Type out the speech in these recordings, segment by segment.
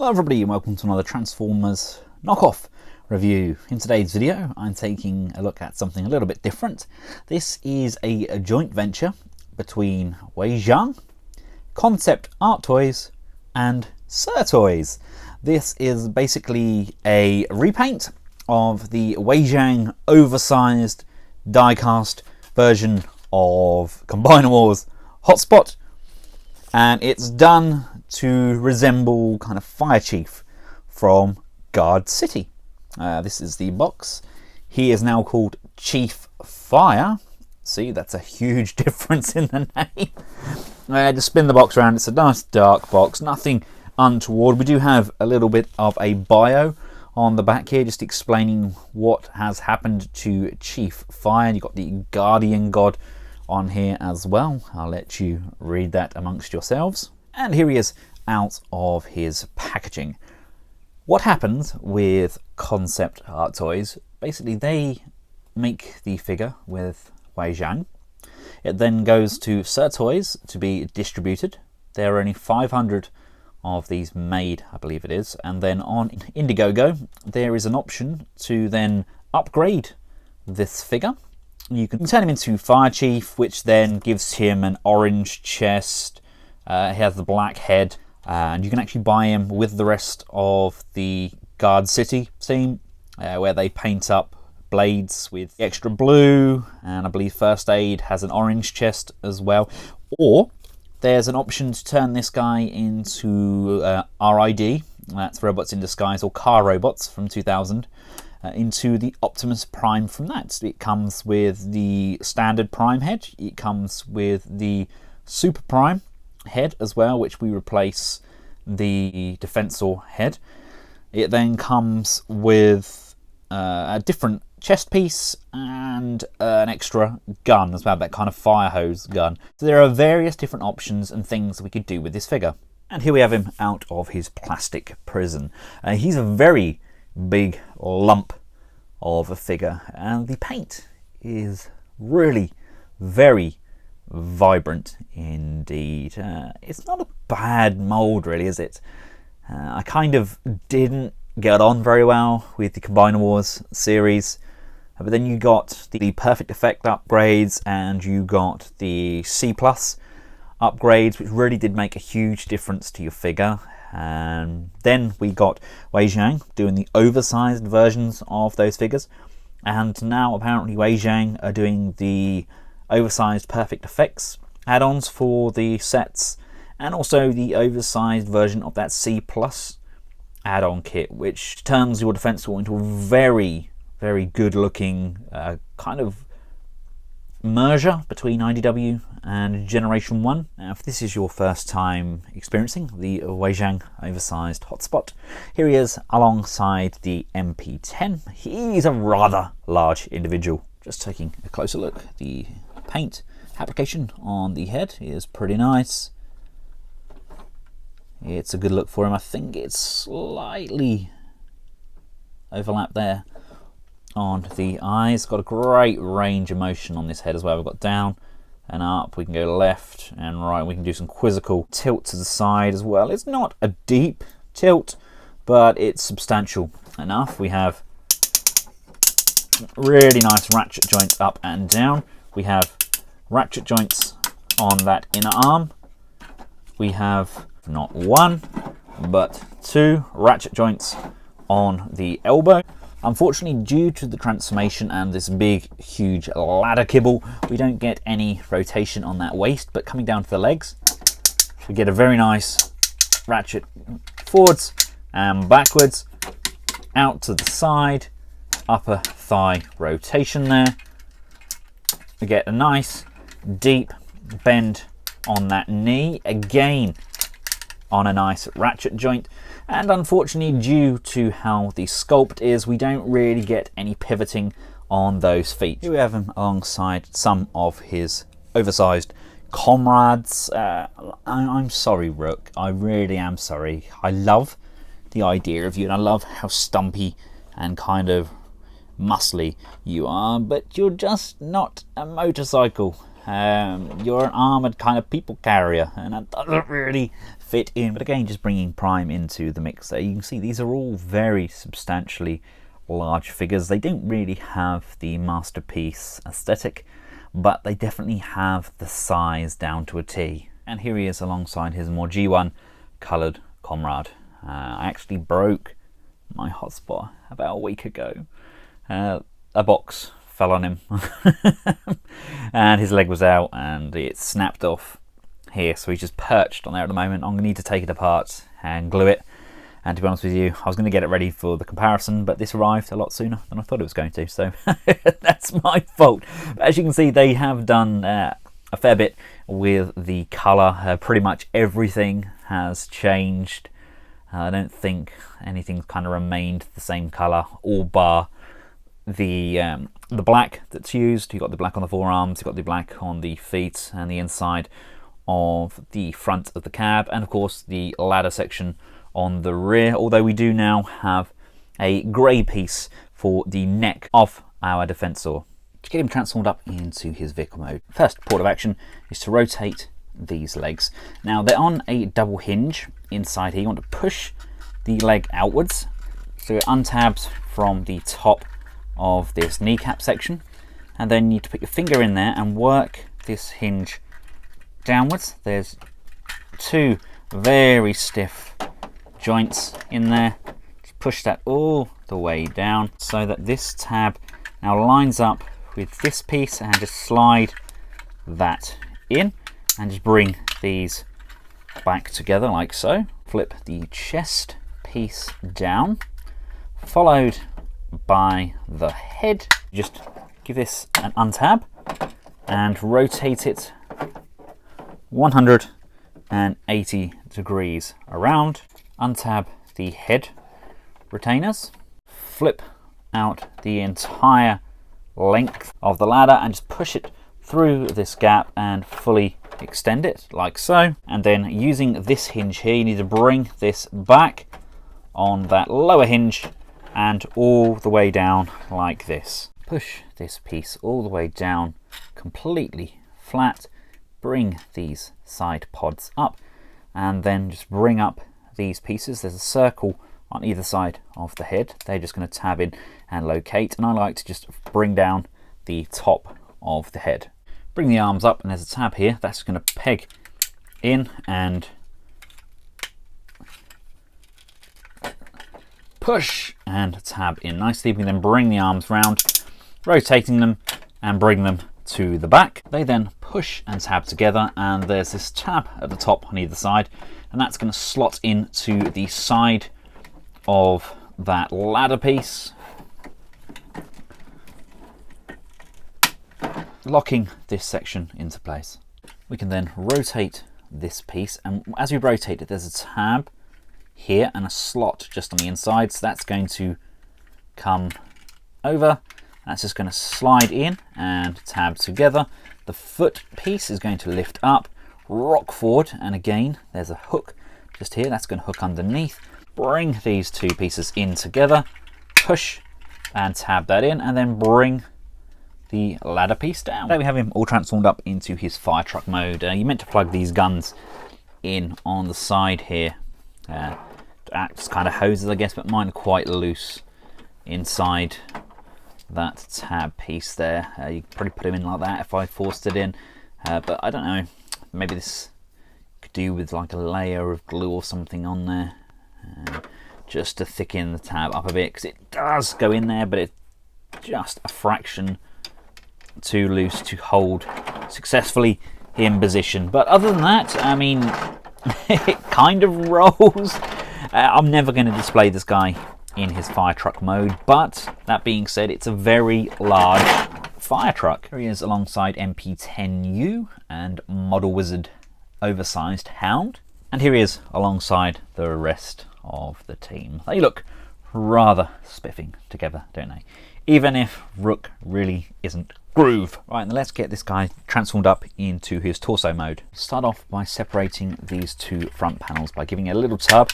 Hello everybody and welcome to another Transformers knockoff review. In today's video I'm taking a look at something a little bit different. This is a joint venture between Wei Jiang KOncept Art Toys and Sir Toys. This is basically a repaint of the Wei Jiang oversized die-cast version of Combiner Wars Hotspot, and it's done to resemble kind of Fire Chief from Guard City. This is the box. He is now called Chief Fire. See, that's a huge difference in the name. Just spin the box around. It's a nice dark box, nothing untoward. We do have a little bit of a bio on the back here, just explaining what has happened to Chief Fire. You've got the Guardian God on here as well. I'll let you read that amongst yourselves. And here he is out of his packaging. What happens with KOncept Art Toys, basically they make the figure with Wei Jiang. It then goes to Sir Toys to be distributed. There are only 500 of these made, I believe it is. And then on Indiegogo, there is an option to then upgrade this figure. You can turn him into Fire Chief, which then gives him an orange chest. He has the black head, and you can actually buy him with the rest of the Guard City theme, where they paint up blades with extra blue, and I believe First Aid has an orange chest as well. Or there's an option to turn this guy into RID, that's Robots in Disguise, or Car Robots from 2000, into the Optimus Prime from that. It comes with the standard Prime head, it comes with the Super Prime head as well, which we replace the Defensor head. It then comes with a different chest piece and an extra gun as well, that kind of fire hose gun. So there are various different options and things we could do with this figure. And here we have him out of his plastic prison. He's a very big lump of a figure, and the paint is really very vibrant indeed. It's not a bad mold really, is it? I kind of didn't get on very well with the Combiner Wars series, but then you got the Perfect Effect upgrades and you got the C+ upgrades, which really did make a huge difference to your figure. And then we got Wei Jiang doing the oversized versions of those figures, and now apparently Wei Jiang are doing the oversized Perfect Effects add-ons for the sets, and also the oversized version of that C+ add-on kit, which turns your Defensor into a very, very good looking kind of merger between IDW and Generation 1. Now, if this is your first time experiencing the Wei Jiang oversized hotspot, here he is alongside the MP10. He's a rather large individual. Just taking a closer look, the paint application on the head is pretty nice. It's a good look for him. I think it's slightly overlapped there on the eyes. Got a great range of motion on this head as well. We've got down and up, we can go left and right, we can do some quizzical tilt to the side as well. It's not a deep tilt, but it's substantial enough. We have really nice ratchet joints up and down. We have ratchet joints on that inner arm. We have not one, but two ratchet joints on the elbow. Unfortunately, due to the transformation and this big, huge ladder kibble, we don't get any rotation on that waist, but coming down to the legs, we get a very nice ratchet forwards and backwards, out to the side, upper thigh rotation there. We get a nice deep bend on that knee, again on a nice ratchet joint, and unfortunately due to how the sculpt is, we don't really get any pivoting on those feet. Here we have him alongside some of his oversized comrades. I'm sorry, Rook, I really am sorry. I love the idea of you and I love how stumpy and kind of muscly you are, but you're just not a motorcycle. you're an armoured kind of people carrier, and that doesn't really fit in. But again, just bringing Prime into the mix there, you can see these are all very substantially large figures. They don't really have the masterpiece aesthetic, but they definitely have the size down to a T. And here he is alongside his more G1 coloured comrade. I actually broke my hotspot about a week ago. A box fell on him and his leg was out and it snapped off here, so he's just perched on there at the moment. I'm going to need to take it apart and glue it, and to be honest with you, I was going to get it ready for the comparison, but this arrived a lot sooner than I thought it was going to, so that's my fault. But as you can see, they have done a fair bit with the colour. Pretty much everything has changed. I don't think anything's kind of remained the same colour, all bar the black that's used. You've got the black on the forearms, you've got the black on the feet and the inside of the front of the cab, and of course the ladder section on the rear, although we do now have a grey piece for the neck of our Defensor. To get him transformed up into his vehicle mode, first port of action is to rotate these legs. Now they're on a double hinge inside here. You want to push the leg outwards so it untabs from the top of this kneecap section, and then you need to put your finger in there and work this hinge downwards. There's two very stiff joints in there. Just push that all the way down so that this tab now lines up with this piece, and just slide that in and just bring these back together like so. Flip the chest piece down, followed by the head. Just give this an untab and rotate it 180 degrees around. Untab the head retainers, flip out the entire length of the ladder and just push it through this gap and fully extend it like so. And then using this hinge here, you need to bring this back on that lower hinge and all the way down like this. Push this piece all the way down completely flat, bring these side pods up, and then just bring up these pieces. There's a circle on either side of the head. They're just going to tab in and locate, and I like to just bring down the top of the head. Bring the arms up, and there's a tab here that's going to peg in and push and tab in nicely. We can then bring the arms round, rotating them and bring them to the back. They then push and tab together, and there's this tab at the top on either side, and that's going to slot into the side of that ladder piece, locking this section into place. We can then rotate this piece, and as we rotate it, there's a tab here and a slot just on the inside, so that's going to come over. That's just going to slide in and tab together. The foot piece is going to lift up, rock forward, and again there's a hook just here that's going to hook underneath. Bring these two pieces in together, push and tab that in, and then bring the ladder piece down. There we have him all transformed up into his fire truck mode. You meant to plug these guns in on the side here to act as kind of hoses, I guess, but mine are quite loose inside that tab piece there. You could probably put him in like that if I forced it in, but I don't know, maybe this could do with like a layer of glue or something on there, just to thicken the tab up a bit, because it does go in there, but it's just a fraction too loose to hold successfully in position. But other than that, I mean, it kind of rolls. I'm never going to display this guy in his fire truck mode, but that being said, it's a very large fire truck. Here he is alongside MP10U and Model Wizard oversized Hound, and here he is alongside the rest of the team. They look rather spiffing together, don't they? Even if Rook really isn't groove. Right, and let's get this guy transformed up into his torso mode. Start off by separating these two front panels by giving it a little tub.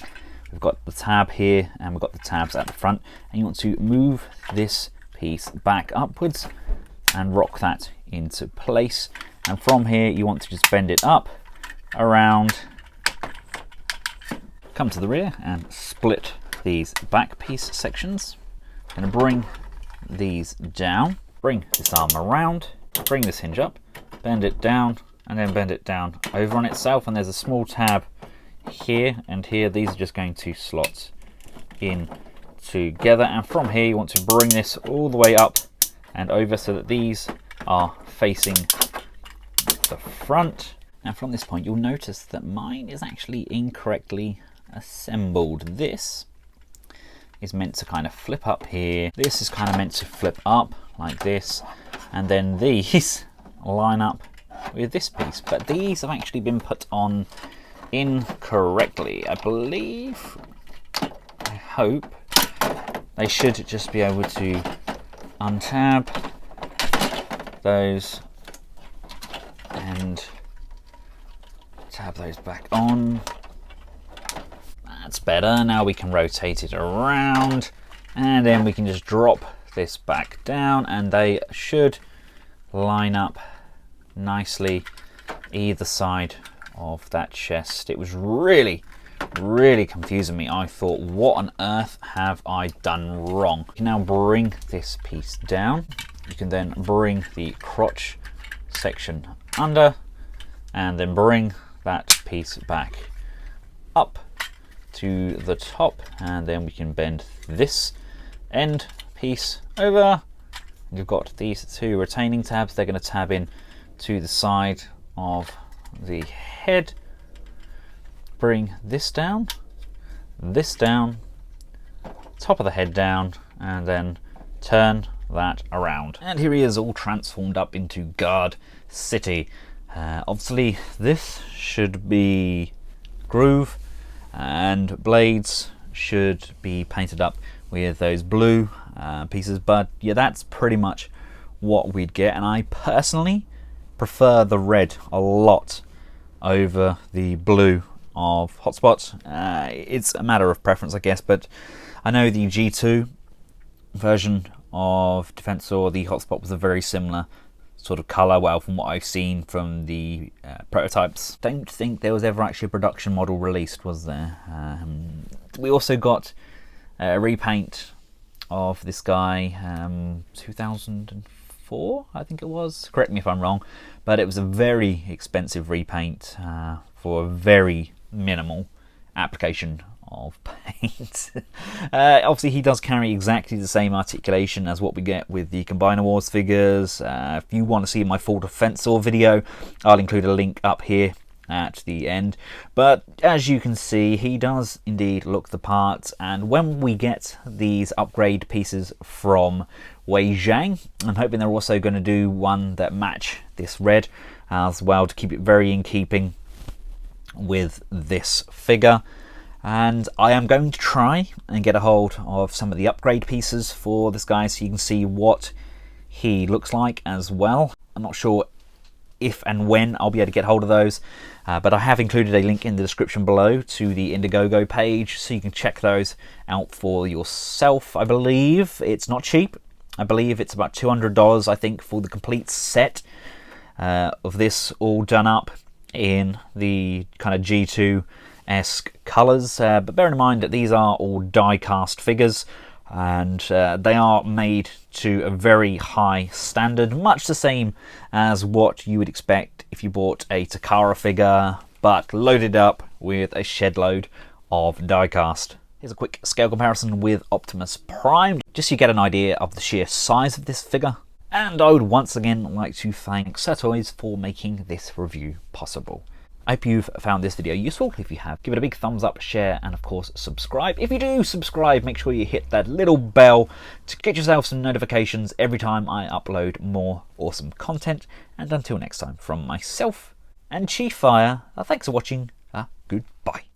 We've got the tab here and we've got the tabs at the front, and you want to move this piece back upwards and rock that into place, and from here you want to just bend it up, around, come to the rear and split these back piece sections. I'm going to bring these down, bring this arm around, bring this hinge up, bend it down, and then bend it down over on itself, and there's a small tab here and here. These are just going to slot in together, and from here you want to bring this all the way up and over so that these are facing the front. And from this point you'll notice that mine is actually incorrectly assembled. This is meant to kind of flip up here, this is kind of meant to flip up like this, and then these line up with this piece, but these have actually been put on incorrectly. I believe, I hope, they should just be able to untab those and tab those back on. That's better. Now we can rotate it around, and then we can just drop this back down, and they should line up nicely either side of that chest. It was really confusing me. I thought, what on earth have I done wrong? You can now bring this piece down. You can then bring the crotch section under, and then bring that piece back up to the top, and then we can bend this end piece over. You've got these two retaining tabs. They're going to tab in to the side of the head. Bring this down, top of the head down, and then turn that around. And here he is, all transformed up into Guard City. Obviously this should be groove, and blades should be painted up with those blue pieces, but yeah, that's pretty much what we'd get. And I personally prefer the red a lot over the blue of Hotspot. It's a matter of preference, I guess, but I know the G2 version of Defensor, the Hotspot was a very similar sort of colour, well, from what I've seen from the prototypes. Don't think there was ever actually a production model released, was there? We also got a repaint of this guy, 2004, I think it was. Correct me if I'm wrong, but it was a very expensive repaint for a very minimal application of paint. Obviously he does carry exactly the same articulation as what we get with the Combiner Wars figures. If you want to see my full Defensor video, I'll include a link up here at the end. But as you can see, he does indeed look the part, and when we get these upgrade pieces from Wei Jiang, I'm hoping they're also going to do one that match this red as well, to keep it very in keeping with this figure. And I am going to try and get a hold of some of the upgrade pieces for this guy so you can see what he looks like as well. I'm not sure if and when I'll be able to get hold of those, but I have included a link in the description below to the Indiegogo page so you can check those out for yourself. I believe it's not cheap. I believe it's about $200, I think, for the complete set of this all done up in the kind of G2-esque colours, but bear in mind that these are all die-cast figures, and they are made to a very high standard, much the same as what you would expect if you bought a Takara figure, but loaded up with a shed load of die-cast. Here's a quick scale comparison with Optimus Prime, just so you get an idea of the sheer size of this figure. And I would once again like to thank Setoys for making this review possible. I hope you've found this video useful. If you have, give it a big thumbs up, share, and of course subscribe. If you do subscribe, make sure you hit that little bell to get yourself some notifications every time I upload more awesome content. And until next time, from myself and Chief Fire, thanks for watching. Goodbye.